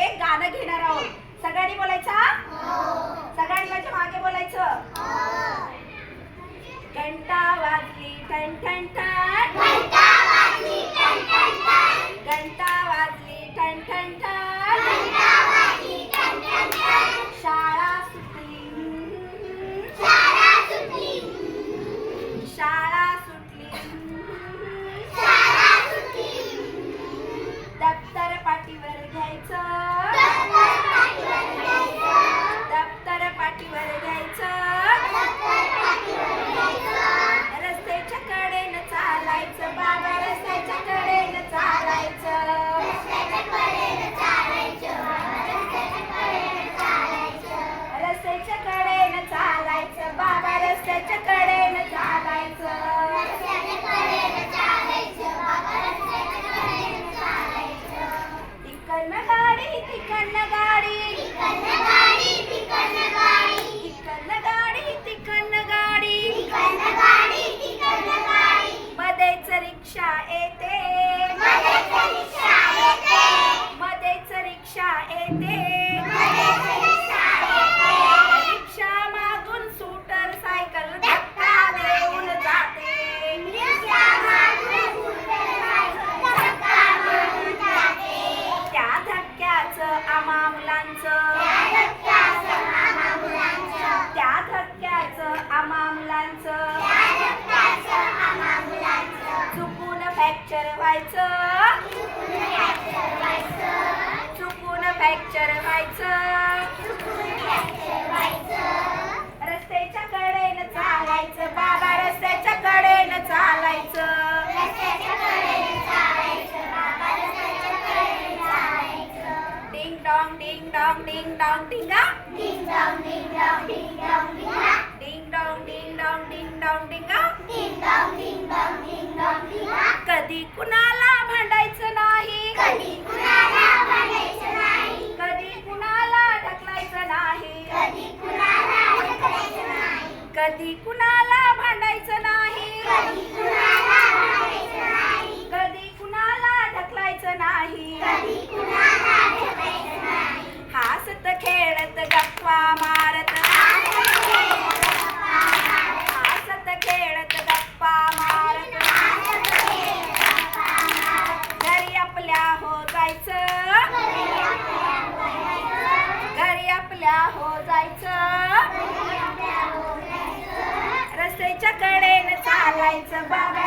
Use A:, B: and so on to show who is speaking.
A: एक गाणं घेणार आहोत. सगळ्यांनी बोलायचं. सगळ्यांनी माझ्या मागे बोलायचं. घंटा वाजली ठण ठण ठण,
B: घंटा वाजली ठण ठण ठण,
A: घंटा वाजली ठण ठण ठण,
B: घंटा वाजली ठण ठण ठण,
A: शाळा सुटली,
B: शाळा सुटली,
A: शाळा सुटली,
B: शाळा सुटली,
A: दप्तर पाठीवर घ्यायचं,
B: दप्तर पाठीवर घ्यायचं,
A: दप्तर पाठीवर घ्यायचं,
B: दप्तर पाठीवर घ्यायचं,
A: रस्त्याच्या कडेनं चालायचं बाबा, रस्त्याच्या कडेनं चालायचं,
B: रस्त्याच्या कडेनं चालायचं, रस्त्याच्या कडेनं चालायचं,
A: रस्त्याच्या कडेनं चालायचं बाबा, रस्त्याच्या कडेनं चालायचं.
B: रस्त्याच्या कडेनं चालायचं बाबा, रस्त्याच्या कडेनं चालायचं.
A: इकडनं गाडी तिकडनं गाडी,
B: इकडनं गाडी तिकडनं गाडी,
A: इकडनं गाडी तिकडनं गाडी,
B: इकडनं गाडी तिकडनं गाडी,
A: मध्येच रिक्षा येते,
B: मध्येच रिक्षा येते,
A: मध्येच रिक्षा येते,
B: मध्येच रिक्षा येते,
A: रिक्षा मागून स्कूटर सायकल धक्का देऊन जाते,
B: रिक्षा मागून स्कूटर सायकल धक्का मारून जाते.
A: त्या धक्क्याचं आम्हा मुलांचं,
B: त्या धक्क्याचं आम्हा मुलांचं,
A: त्या धक्क्याचं आम्हा मुलांचं
B: त्या धक्क्याचं आम्हा मुलांचं,
A: चुकून फ्रॅक्चर व्हायचं,
B: चुकून फ्रॅक्चर व्हायचं,
A: चुकून फ्रॅक्चर व्हायचं,
B: चुकून फ्रॅक्चर व्हायचं.
A: रस्त्याच्या कडेनं चालायचं बाबा, रस्त्याच्या कडेनं चालायचं,
B: रस्त्याच्या कडेनं चालायचं बाबा, रस्त्याच्या कडेनं चालायचं.
A: डिंग डॉंग डिंग डॉंग डिंग डॉंग डिंगा,
B: डिंग डॉंग डिंग डॉंग डिंग डॉंग डिंगा,
A: डिंग डॉंग डिंग डॉंग डिंग डॉंग डिंगा.
B: डिंग डॉंग डिंग डॉंग डिंग डॉंग डिंगा.
A: कधी कुणाला भांडायचं नाही,
B: कधी कुणाला भांडायचं नाही,
A: कधी कुणाला ढकलायचं नाही,
B: कधी कुणाला ढकलायचं नाही,
A: कधी कुणाला भांडायचं नाही,
B: कधी कुणाला भांडायचं नाही,
A: कधी कुणाला ढकलायचं नाही.
B: कधी कुणाला ढकलायचं नाही.
A: हसत खेळत गप्पा मारत, हसत खेळत गप्पा मारत, घरी आपल्या हो जायचं, घरी आपल्या हो जायचं, रस्त्याच्या कडेनं चालायचं बाबा,